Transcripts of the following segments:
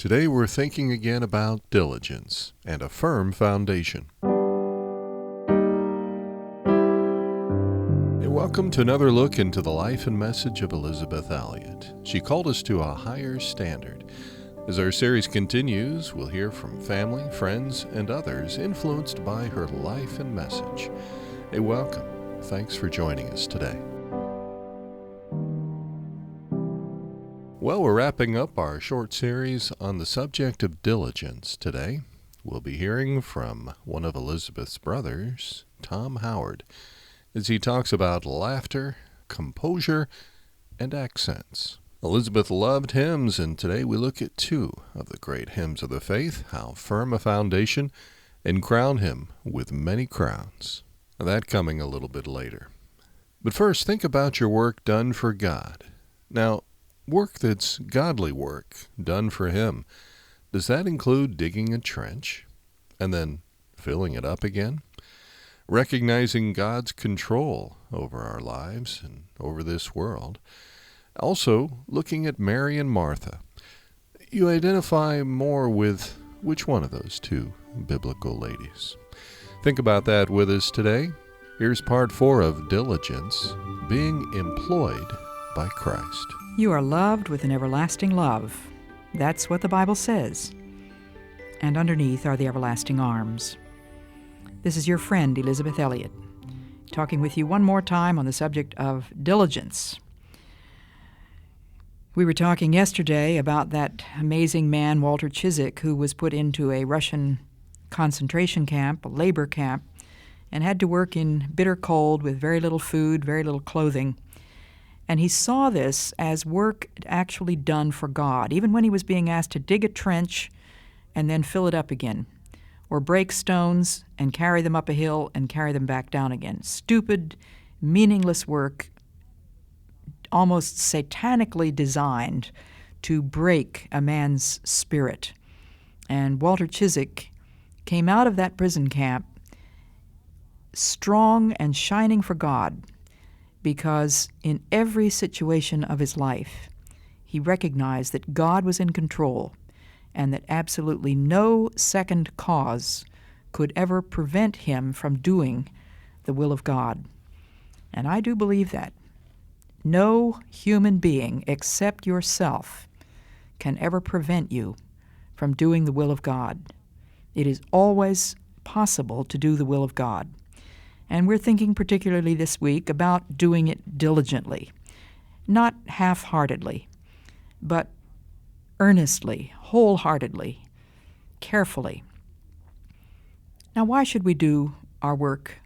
Today we're thinking again about diligence and a firm foundation. Welcome to another look into the life and message of Elizabeth Elliot. She called us to a higher standard. As our series continues, we'll hear from family, friends, and others influenced by her life and message. A welcome. Thanks for joining us today. Well, we're wrapping up our short series on the subject of diligence today. We'll be hearing from one of Elizabeth's brothers, Tom Howard, as he talks about laughter, composure, and accents. Elizabeth loved hymns, and today we look at two of the great hymns of the faith, How Firm a Foundation, and Crown Him with Many Crowns. That coming a little bit later. But first, think about your work done for God. Now, work that's godly work, done for Him, does that include digging a trench and then filling it up again? Recognizing God's control over our lives and over this world. Also, looking at Mary and Martha. You identify more with which one of those two biblical ladies? Think about that with us today. Here's part 4 of Diligence, being employed by Christ. You are loved with an everlasting love. That's what the Bible says. And underneath are the everlasting arms. This is your friend, Elizabeth Elliot, talking with you one more time on the subject of diligence. We were talking yesterday about that amazing man, Walter Ciszek, who was put into a Russian concentration camp, a labor camp, and had to work in bitter cold with very little food, very little clothing. And he saw this as work actually done for God, even when he was being asked to dig a trench and then fill it up again, or break stones and carry them up a hill and carry them back down again. Stupid, meaningless work, almost satanically designed to break a man's spirit. And Walter Ciszek came out of that prison camp strong and shining for God, because in every situation of his life, he recognized that God was in control and that absolutely no second cause could ever prevent him from doing the will of God. And I do believe that. No human being except yourself can ever prevent you from doing the will of God. It is always possible to do the will of God. And we're thinking particularly this week about doing it diligently, not half-heartedly, but earnestly, wholeheartedly, carefully. Now, why should we do our work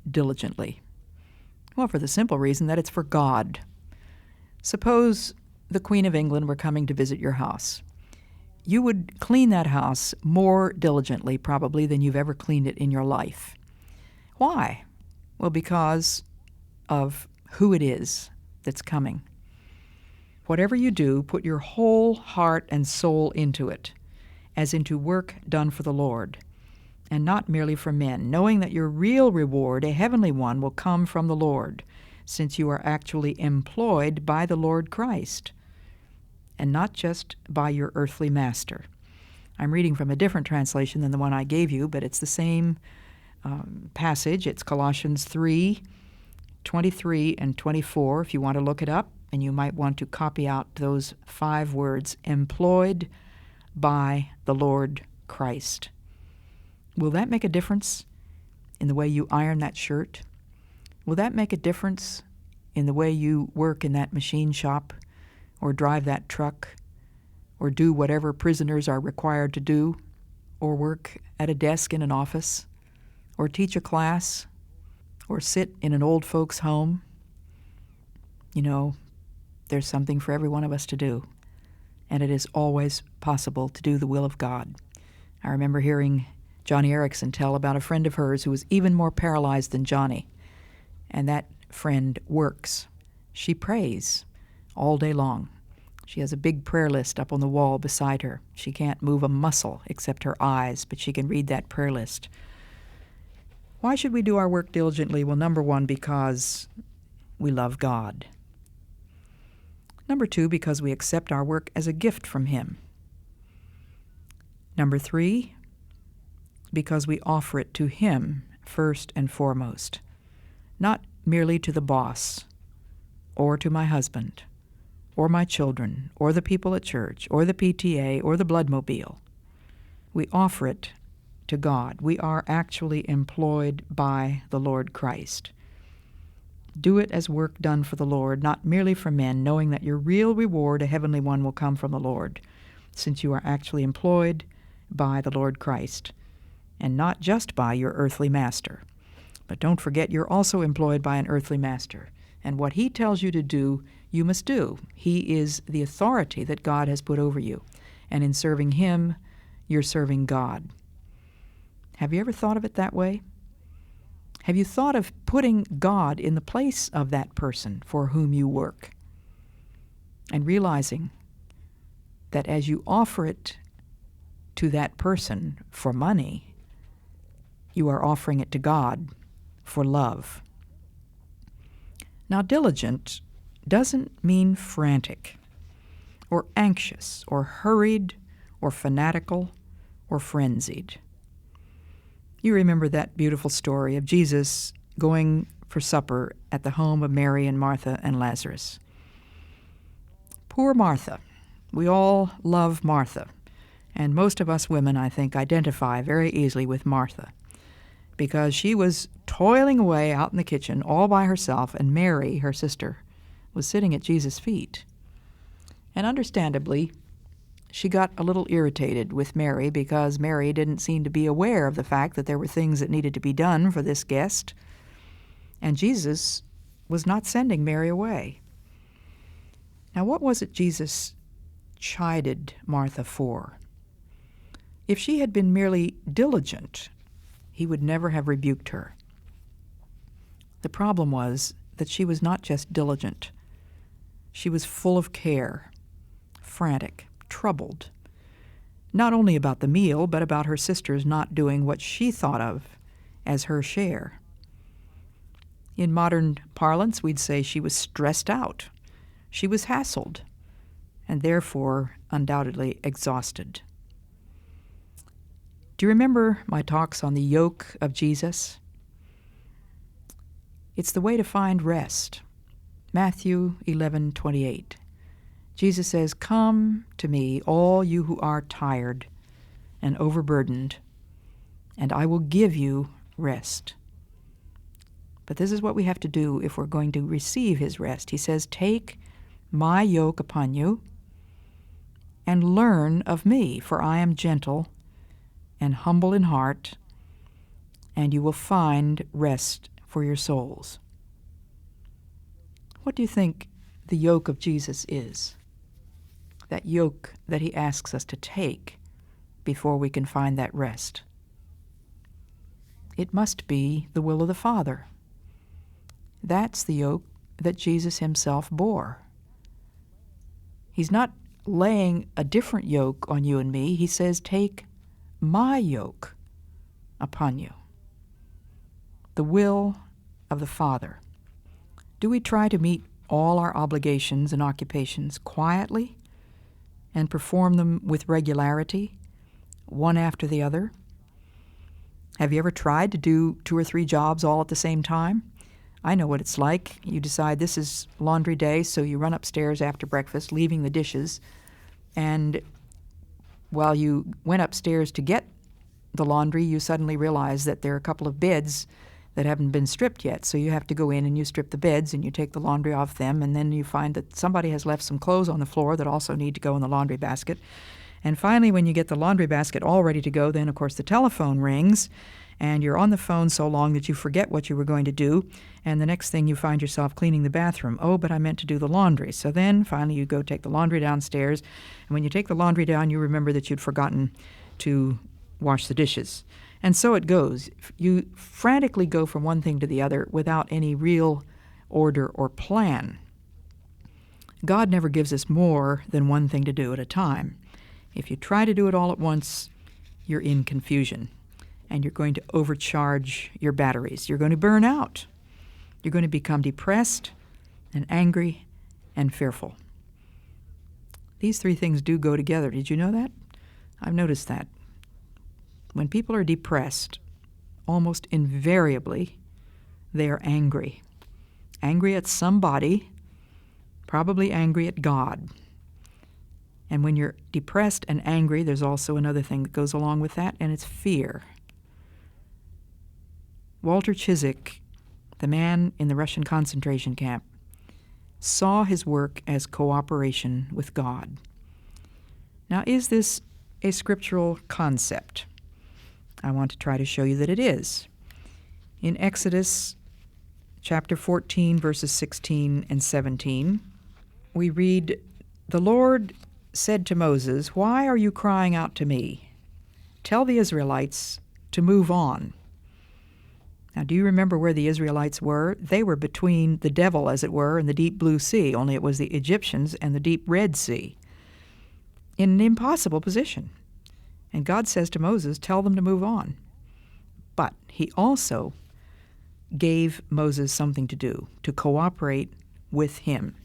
diligently? Well, for the simple reason that it's for God. Suppose the Queen of England were coming to visit your house. You would clean that house more diligently, probably, than you've ever cleaned it in your life. Why? Well, because of who it is that's coming. Whatever you do, put your whole heart and soul into it, as into work done for the Lord, and not merely for men, knowing that your real reward, a heavenly one, will come from the Lord, since you are actually employed by the Lord Christ, and not just by your earthly master. I'm reading from a different translation than the one I gave you, but it's the same passage. It's Colossians 3:23 and 24, if you want to look it up, and you might want to copy out those 5 words, employed by the Lord Christ. Will that make a difference in the way you iron that shirt? Will that make a difference in the way you work in that machine shop, or drive that truck, or do whatever prisoners are required to do, or work at a desk in an office, or teach a class, or sit in an old folks' home? You know, there's something for every one of us to do, and it is always possible to do the will of God. I remember hearing Johnny Erickson tell about a friend of hers who was even more paralyzed than Johnny, and that friend works. She prays all day long. She has a big prayer list up on the wall beside her. She can't move a muscle except her eyes, but she can read that prayer list. Why should we do our work diligently? Well, number 1, because we love God. Number 2, because we accept our work as a gift from Him. Number 3, because we offer it to Him first and foremost, not merely to the boss, or to my husband, or my children, or the people at church, or the PTA, or the bloodmobile. We offer it to God. We are actually employed by the Lord Christ. Do it as work done for the Lord, not merely for men, knowing that your real reward, a heavenly one, will come from the Lord, since you are actually employed by the Lord Christ, and not just by your earthly master. But don't forget, you're also employed by an earthly master, and what he tells you to do, you must do. He is the authority that God has put over you, and in serving him, you're serving God. Have you ever thought of it that way? Have you thought of putting God in the place of that person for whom you work, and realizing that as you offer it to that person for money, you are offering it to God for love? Now, diligent doesn't mean frantic, or anxious, or hurried, or fanatical, or frenzied. You remember that beautiful story of Jesus going for supper at the home of Mary and Martha and Lazarus. Poor Martha. We all love Martha, and most of us women, I think, identify very easily with Martha, because she was toiling away out in the kitchen all by herself, and Mary, her sister, was sitting at Jesus' feet. And understandably, she got a little irritated with Mary because Mary didn't seem to be aware of the fact that there were things that needed to be done for this guest, and Jesus was not sending Mary away. Now, what was it Jesus chided Martha for? If she had been merely diligent, he would never have rebuked her. The problem was that she was not just diligent. She was full of care, frantic, troubled, not only about the meal, but about her sisters not doing what she thought of as her share. In modern parlance, we'd say she was stressed out. She was hassled, and therefore undoubtedly exhausted. Do you remember my talks on the yoke of Jesus? It's the way to find rest. Matthew 11:28. Jesus says, "Come to me, all you who are tired and overburdened, and I will give you rest." But this is what we have to do if we're going to receive his rest. He says, "Take my yoke upon you and learn of me, for I am gentle and humble in heart, and you will find rest for your souls." What do you think the yoke of Jesus is? That yoke that he asks us to take before we can find that rest. It must be the will of the Father. That's the yoke that Jesus himself bore. He's not laying a different yoke on you and me. He says, "Take my yoke upon you." The will of the Father. Do we try to meet all our obligations and occupations quietly and perform them with regularity, one after the other? Have you ever tried to do 2 or 3 jobs all at the same time? I know what it's like. You decide this is laundry day, so you run upstairs after breakfast, leaving the dishes, and while you went upstairs to get the laundry, you suddenly realize that there are a couple of beds that haven't been stripped yet. So you have to go in and you strip the beds and you take the laundry off them, and then you find that somebody has left some clothes on the floor that also need to go in the laundry basket. And finally, when you get the laundry basket all ready to go, then of course the telephone rings, and you're on the phone so long that you forget what you were going to do, and the next thing you find yourself cleaning the bathroom. Oh, but I meant to do the laundry. So then finally you go take the laundry downstairs, and when you take the laundry down, you remember that you'd forgotten to wash the dishes. And so it goes. You frantically go from one thing to the other without any real order or plan. God never gives us more than one thing to do at a time. If you try to do it all at once, you're in confusion, and you're going to overcharge your batteries. You're going to burn out. You're going to become depressed and angry and fearful. These 3 things do go together. Did you know that? I've noticed that. When people are depressed, almost invariably, they are angry. Angry at somebody, probably angry at God. And when you're depressed and angry, there's also another thing that goes along with that, and it's fear. Walter Ciszek, the man in the Russian concentration camp, saw his work as cooperation with God. Now, is this a scriptural concept? I want to try to show you that it is. In Exodus chapter 14, verses 16 and 17, we read, "The Lord said to Moses, 'Why are you crying out to me? Tell the Israelites to move on.'" Now, do you remember where the Israelites were? They were between the devil, as it were, and the deep blue sea, only it was the Egyptians and the deep red sea, in an impossible position. And God says to Moses, tell them to move on. But he also gave Moses something to do, to cooperate with him.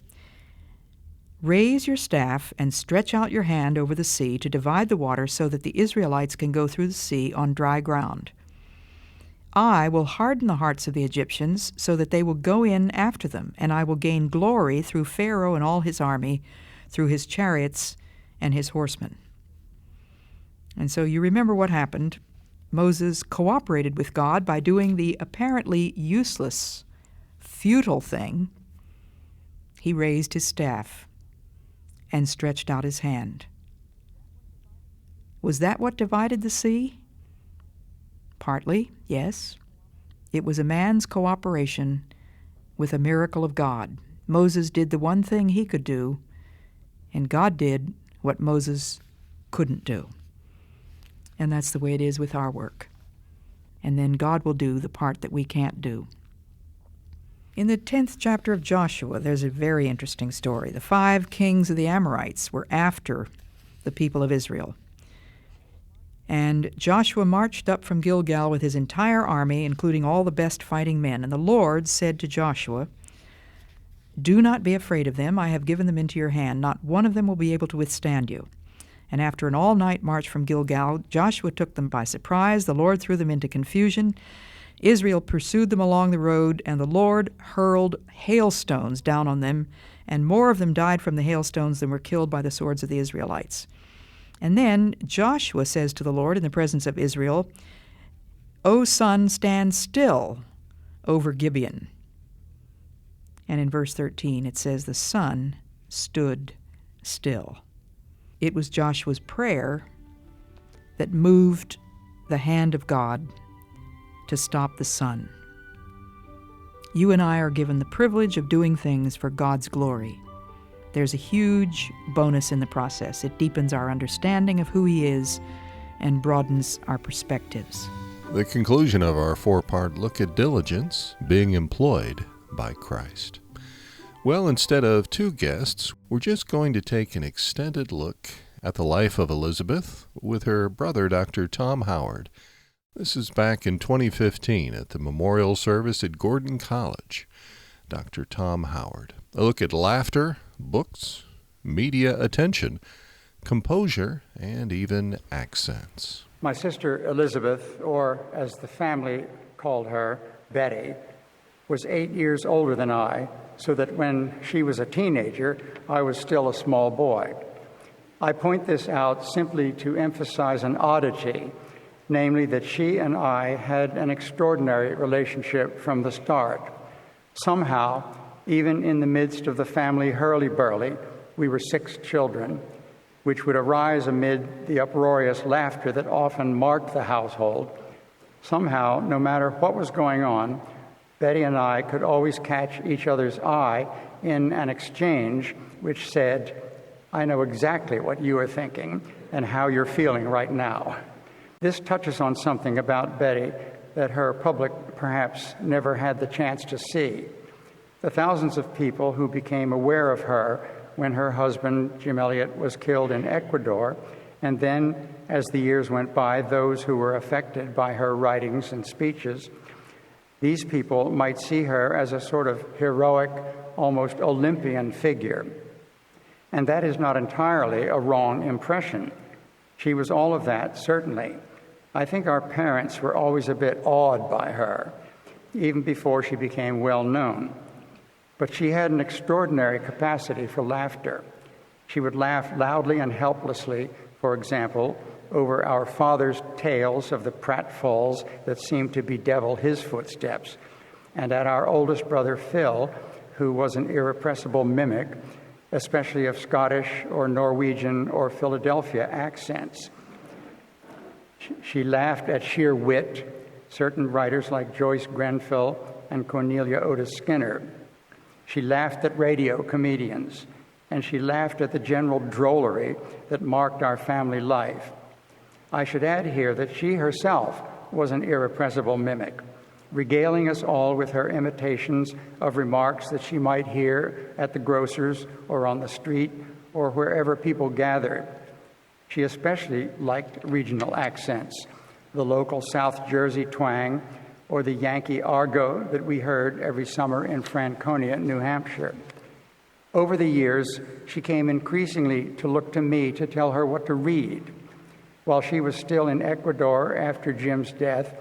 "Raise your staff and stretch out your hand over the sea to divide the water so that the Israelites can go through the sea on dry ground. I will harden the hearts of the Egyptians so that they will go in after them, and I will gain glory through Pharaoh and all his army, through his chariots and his horsemen." And so you remember what happened. Moses cooperated with God by doing the apparently useless, futile thing. He raised his staff and stretched out his hand. Was that what divided the sea? Partly, yes. It was a man's cooperation with a miracle of God. Moses did the one thing he could do, and God did what Moses couldn't do. And that's the way it is with our work. And then God will do the part that we can't do. In the 10th chapter of Joshua, there's a very interesting story. The 5 kings of the Amorites were after the people of Israel. And Joshua marched up from Gilgal with his entire army, including all the best fighting men. And the Lord said to Joshua, "Do not be afraid of them. I have given them into your hand. Not one of them will be able to withstand you." And after an all-night march from Gilgal, Joshua took them by surprise. The Lord threw them into confusion. Israel pursued them along the road, and the Lord hurled hailstones down on them, and more of them died from the hailstones than were killed by the swords of the Israelites. And then Joshua says to the Lord in the presence of Israel, "O sun, stand still over Gibeon." And in verse 13 it says, "The sun stood still." It was Joshua's prayer that moved the hand of God to stop the sun. You and I are given the privilege of doing things for God's glory. There's a huge bonus in the process. It deepens our understanding of who He is and broadens our perspectives. The conclusion of our 4-part look at diligence being employed by Christ. Well, instead of 2 guests, we're just going to take an extended look at the life of Elizabeth with her brother, Dr. Tom Howard. This is back in 2015 at the memorial service at Gordon College. Dr. Tom Howard. A look at laughter, books, media attention, composure, and even accents. My sister Elizabeth, or as the family called her, Betty, was 8 years older than I, so that when she was a teenager, I was still a small boy. I point this out simply to emphasize an oddity, namely that she and I had an extraordinary relationship from the start. Somehow, even in the midst of the family hurly-burly, we were 6 children, which would arise amid the uproarious laughter that often marked the household. Somehow, no matter what was going on, Betty and I could always catch each other's eye in an exchange which said, "I know exactly what you are thinking and how you're feeling right now." This touches on something about Betty that her public perhaps never had the chance to see. The thousands of people who became aware of her when her husband, Jim Elliot, was killed in Ecuador, and then, as the years went by, those who were affected by her writings and speeches, these people might see her as a sort of heroic, almost Olympian figure. And that is not entirely a wrong impression. She was all of that, certainly. I think our parents were always a bit awed by her, even before she became well known. But she had an extraordinary capacity for laughter. She would laugh loudly and helplessly, for example, over our father's tales of the pratfalls that seemed to bedevil his footsteps, and at our oldest brother Phil, who was an irrepressible mimic, especially of Scottish or Norwegian or Philadelphia accents. She laughed at sheer wit, certain writers like Joyce Grenfell and Cornelia Otis Skinner. She laughed at radio comedians, and she laughed at the general drollery that marked our family life. I should add here that she herself was an irrepressible mimic, regaling us all with her imitations of remarks that she might hear at the grocer's or on the street or wherever people gathered. She especially liked regional accents, the local South Jersey twang or the Yankee argot that we heard every summer in Franconia, New Hampshire. Over the years, she came increasingly to look to me to tell her what to read. While she was still in Ecuador after Jim's death,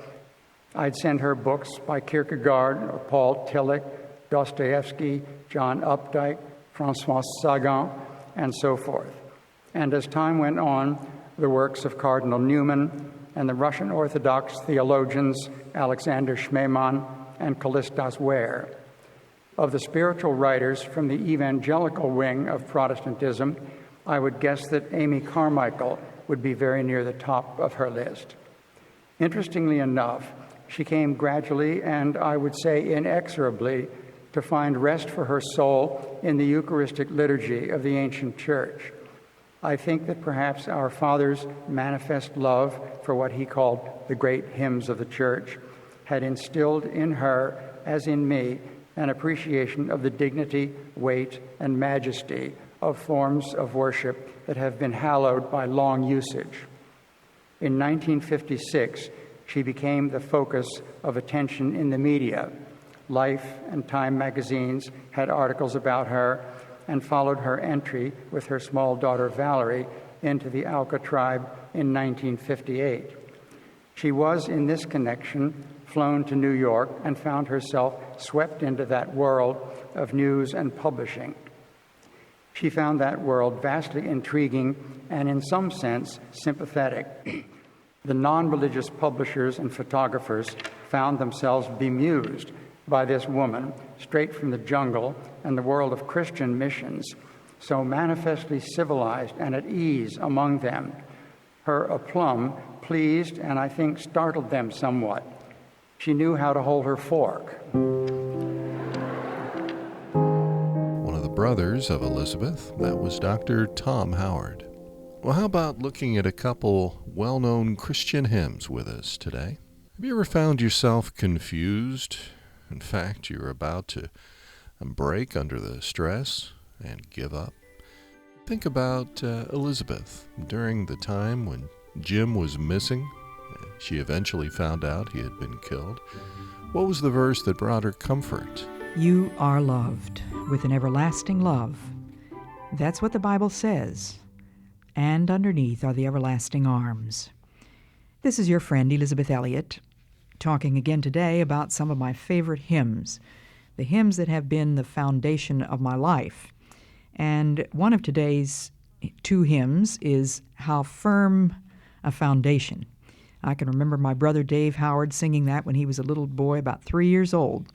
I'd send her books by Kierkegaard or Paul Tillich, Dostoevsky, John Updike, Francois Sagan, and so forth. And as time went on, the works of Cardinal Newman and the Russian Orthodox theologians Alexander Schmemann and Kallistos Ware. Of the spiritual writers from the evangelical wing of Protestantism, I would guess that Amy Carmichael would be very near the top of her list. Interestingly enough, she came gradually and I would say inexorably to find rest for her soul in the Eucharistic liturgy of the ancient church. I think that perhaps our Father's manifest love for what he called the great hymns of the church had instilled in her, as in me, an appreciation of the dignity, weight, and majesty of forms of worship that have been hallowed by long usage. In 1956, she became the focus of attention in the media. Life and Time magazines had articles about her and followed her entry with her small daughter Valerie into the Auca tribe in 1958. She was, in this connection, flown to New York and found herself swept into that world of news and publishing. She found that world vastly intriguing and, in some sense, sympathetic. The non-religious publishers and photographers found themselves bemused by this woman, straight from the jungle and the world of Christian missions, so manifestly civilized and at ease among them. Her aplomb pleased and I think startled them somewhat. She knew how to hold her fork. One of the brothers of Elizabeth, that was Dr. Tom Howard. Well, how about looking at a couple well-known Christian hymns with us today? Have you ever found yourself confused? In fact, you're about to break under the stress and give up. Think about Elizabeth during the time when Jim was missing. She eventually found out he had been killed. What was the verse that brought her comfort? You are loved with an everlasting love. That's what the Bible says. And underneath are the everlasting arms. This is your friend Elizabeth Elliot, talking again today about some of my favorite hymns, the hymns that have been the foundation of my life. And one of today's two hymns is How Firm a Foundation. I can remember my brother Dave Howard singing that when he was a little boy, about 3 years old.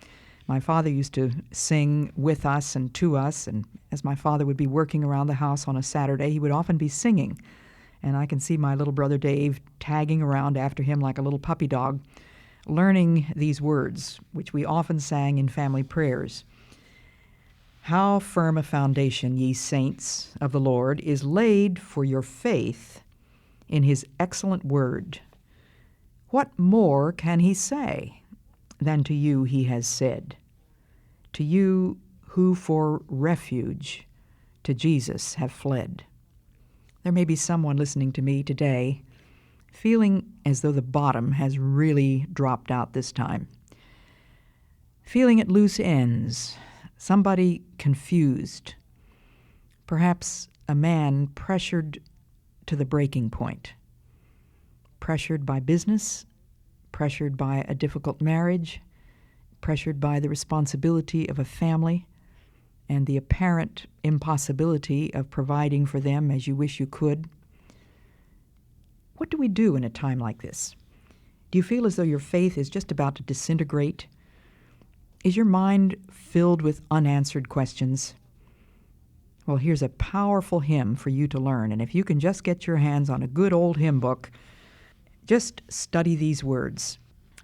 My father used to sing with us and to us, and as my father would be working around the house on a Saturday, he would often be singing. And I can see my little brother Dave tagging around after him like a little puppy dog, learning these words, which we often sang in family prayers. How firm a foundation, ye saints of the Lord, is laid for your faith in his excellent word. What more can he say than to you he has said? To you who for refuge to Jesus have fled. There may be someone listening to me today feeling as though the bottom has really dropped out this time. Feeling at loose ends, somebody confused, perhaps a man pressured to the breaking point. pressured by business, pressured by a difficult marriage, pressured by the responsibility of a family, and the apparent impossibility of providing for them as you wish you could. What do we do in a time like this? Do you feel as though your faith is just about to disintegrate? Is your mind filled with unanswered questions? Well, here's a powerful hymn for you to learn, and if you can just get your hands on a good old hymn book, just study these words.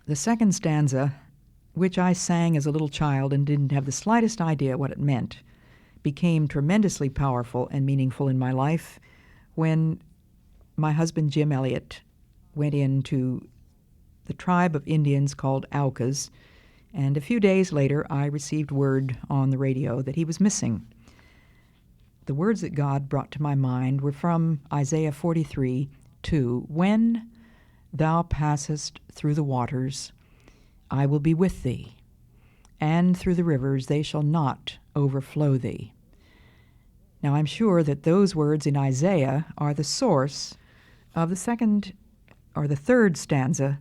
The second stanza, which I sang as a little child and didn't have the slightest idea what it meant, became tremendously powerful and meaningful in my life when my husband Jim Elliot went into the tribe of Indians called Aucas, and a few days later I received word on the radio that he was missing. The words that God brought to my mind were from Isaiah 43:2. When thou passest through the waters, I will be with thee, and through the rivers they shall not overflow thee. Now I'm sure that those words in Isaiah are the source of the second or the third stanza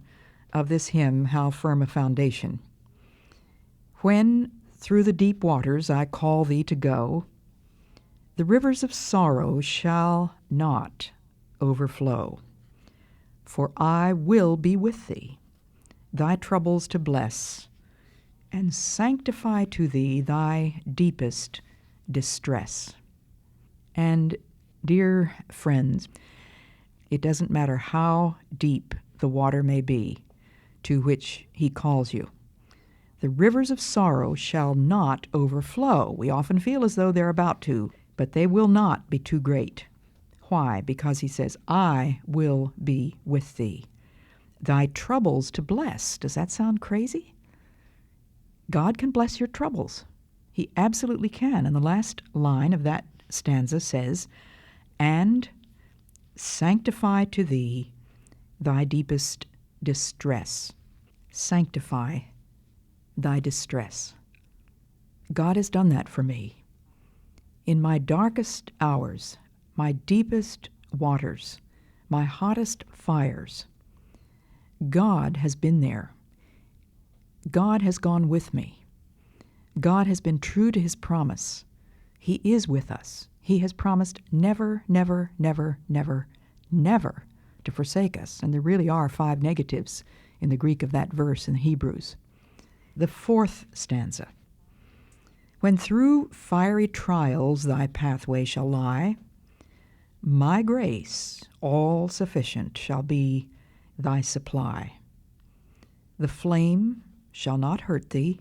of this hymn, How Firm a Foundation. When through the deep waters I call thee to go, the rivers of sorrow shall not overflow. For I will be with thee, thy troubles to bless, and sanctify to thee thy deepest distress. And, dear friends, it doesn't matter how deep the water may be to which he calls you. The rivers of sorrow shall not overflow. We often feel as though they're about to, but they will not be too great. Why? Because he says, I will be with thee, thy troubles to bless. Does that sound crazy? God can bless your troubles. He absolutely can. And the last line of that stanza says, and sanctify to thee thy deepest distress. Sanctify thy distress. God has done that for me. In my darkest hours, my deepest waters, my hottest fires, God has been there. God has gone with me. God has been true to his promise. He is with us. He has promised never, never, never, never, never to forsake us. And there really are 5 negatives in the Greek of that verse in Hebrews. The fourth stanza. When through fiery trials thy pathway shall lie, my grace, all sufficient, shall be thy supply. The flame shall not hurt thee.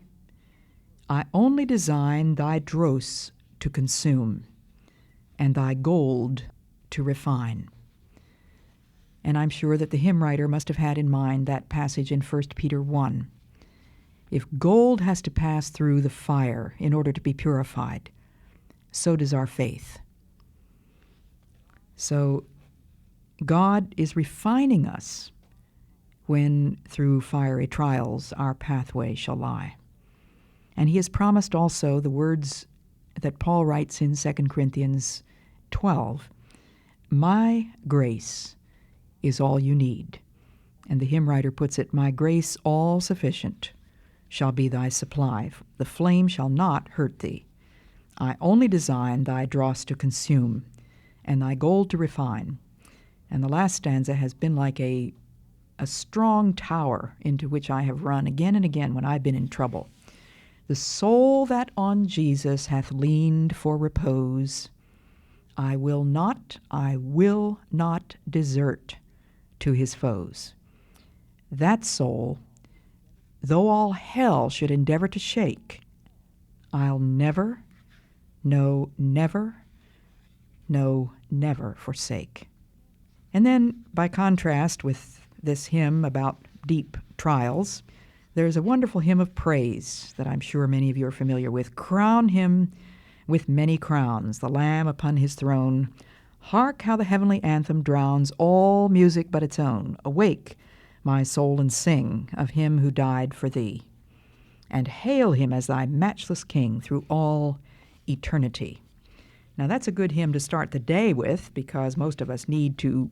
I only design thy dross to consume, and thy gold to refine. And I'm sure that the hymn writer must have had in mind that passage in 1 Peter 1. If gold has to pass through the fire in order to be purified, so does our faith. So God is refining us when through fiery trials our pathway shall lie. And he has promised also the words that Paul writes in 2 Corinthians 12, my grace is all you need. And the hymn writer puts it, my grace all sufficient shall be thy supply. The flame shall not hurt thee. I only design thy dross to consume, and thy gold to refine. And the last stanza has been like a strong tower into which I have run again and again when I've been in trouble. The soul that on Jesus hath leaned for repose, I will not desert to his foes. That soul, though all hell should endeavor to shake, I'll never, no, never, no, never forsake. And then, by contrast with this hymn about deep trials, there's a wonderful hymn of praise that I'm sure many of you are familiar with. Crown him with many crowns, the Lamb upon his throne. Hark how the heavenly anthem drowns all music but its own. Awake, my soul, and sing of him who died for thee, and hail him as thy matchless King through all eternity. Now that's a good hymn to start the day with, because most of us need to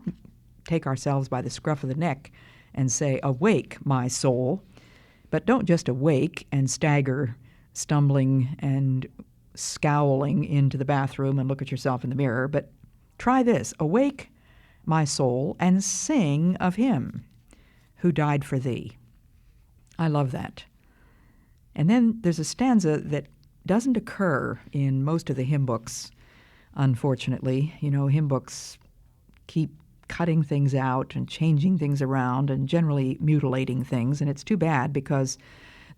take ourselves by the scruff of the neck and say, "Awake, my soul." But don't just awake and stagger, stumbling and scowling into the bathroom and look at yourself in the mirror, but try this: "Awake, my soul, and sing of him who died for thee." I love that. And then there's a stanza that doesn't occur in most of the hymn books, unfortunately. You know, hymn books keep cutting things out and changing things around and generally mutilating things, and it's too bad because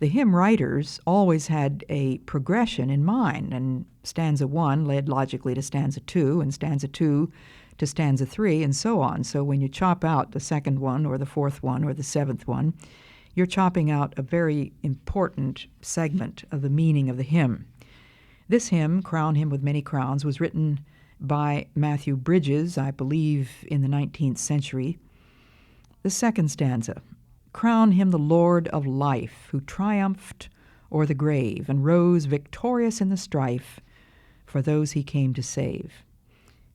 the hymn writers always had a progression in mind, and stanza 1 led logically to stanza 2, and stanza 2 to stanza 3, and so on. So when you chop out the second one or the fourth one or the seventh one, you're chopping out a very important segment of the meaning of the hymn. This hymn, "Crown Him with Many Crowns," was written by Matthew Bridges, I believe in the 19th century. The second stanza: "Crown him the Lord of life, who triumphed o'er the grave, and rose victorious in the strife for those he came to save.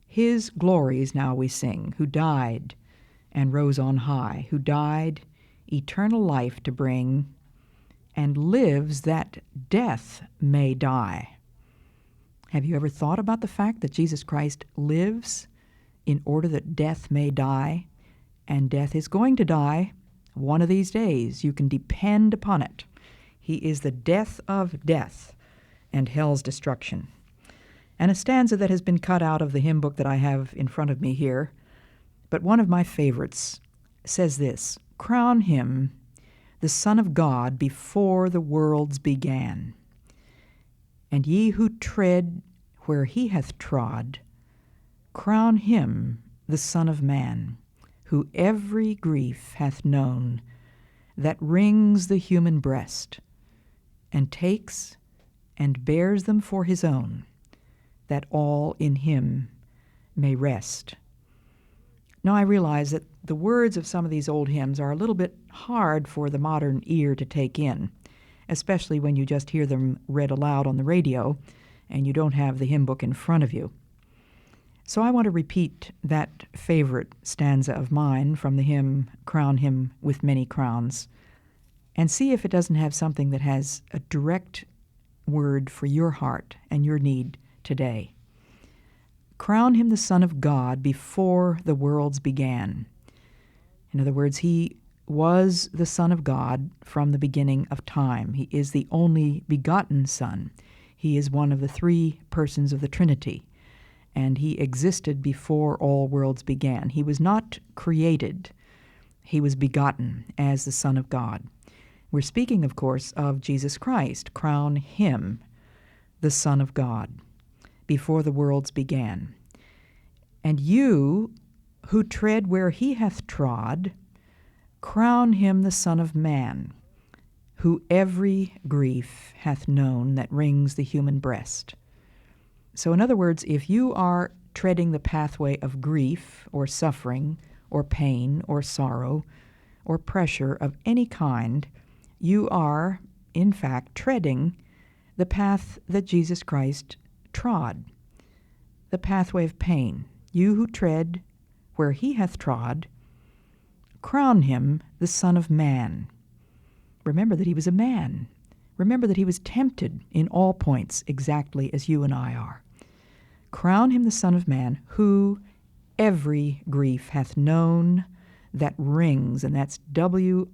His glories now we sing, who died and rose on high, who died eternal life to bring, and lives that death may die." Have you ever thought about the fact that Jesus Christ lives in order that death may die? And death is going to die one of these days. You can depend upon it. He is the death of death and hell's destruction. And a stanza that has been cut out of the hymn book that I have in front of me here, but one of my favorites, says this: "Crown him the Son of God before the worlds began. And ye who tread where he hath trod, crown him the Son of Man, who every grief hath known that wrings the human breast, and takes and bears them for his own, that all in him may rest." Now I realize that the words of some of these old hymns are a little bit hard for the modern ear to take in, especially when you just hear them read aloud on the radio and you don't have the hymn book in front of you. So I want to repeat that favorite stanza of mine from the hymn "Crown Him with Many Crowns" and see if it doesn't have something that has a direct word for your heart and your need today. Crown him the Son of God before the worlds began. In other words, he was the Son of God from the beginning of time. He is the only begotten Son. He is one of the three persons of the Trinity, and he existed before all worlds began. He was not created. He was begotten as the Son of God. We're speaking, of course, of Jesus Christ. Crown him the Son of God before the worlds began. And you who tread where he hath trod, crown him the Son of Man, who every grief hath known that wrings the human breast. So in other words, if you are treading the pathway of grief or suffering or pain or sorrow or pressure of any kind, you are, in fact, treading the path that Jesus Christ trod, the pathway of pain. You who tread where he hath trod, crown him the Son of Man. Remember that he was a man. Remember that he was tempted in all points exactly as you and I are. Crown him the Son of Man, who every grief hath known that wrings, and that's W-R-I-N-G-S,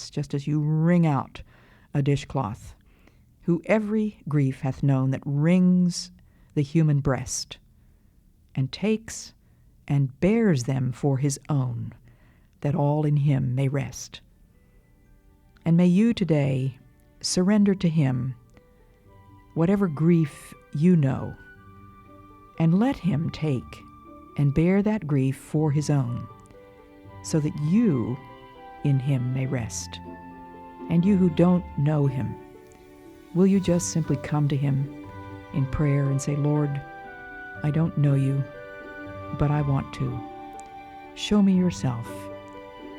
just as you wring out a dishcloth. Who every grief hath known that wrings the human breast, and takes and bears them for his own, that all in him may rest. And may you today surrender to him whatever grief you know, and let him take and bear that grief for his own, so that you in him may rest. And you who don't know him, will you just simply come to him in prayer and say, Lord, I don't know you, but I want to. Show me yourself.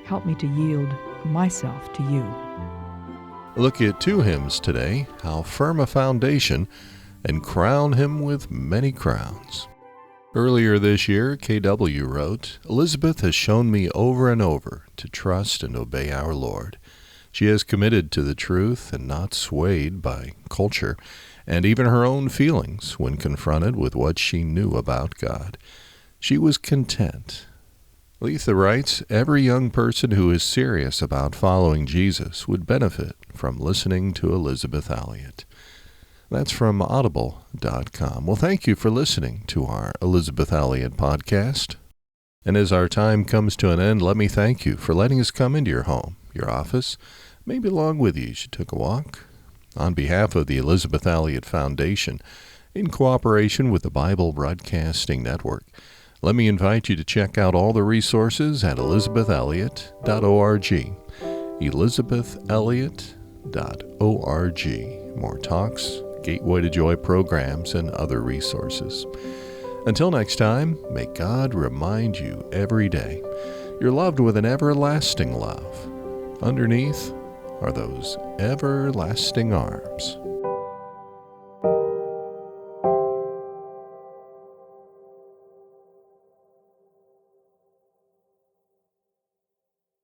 Help me to yield myself to you. Look at two hymns today, How Firm a Foundation and Crown Him with Many Crowns. Earlier this year, KW wrote, "Elizabeth has shown me over and over to trust and obey our Lord. She has committed to the truth and not swayed by culture and even her own feelings when confronted with what she knew about God. She was content." Letha writes, "Every young person who is serious about following Jesus would benefit from listening to Elizabeth Elliot." That's from audible.com. Well, thank you for listening to our Elizabeth Elliot podcast. And as our time comes to an end, let me thank you for letting us come into your home, your office, maybe along with you as you took a walk. On behalf of the Elizabeth Elliot Foundation, in cooperation with the Bible Broadcasting Network, let me invite you to check out all the resources at elizabethelliot.org. elizabethelliot.org. More talks, Gateway to Joy programs, and other resources. Until next time, may God remind you every day you're loved with an everlasting love. Underneath are those everlasting arms.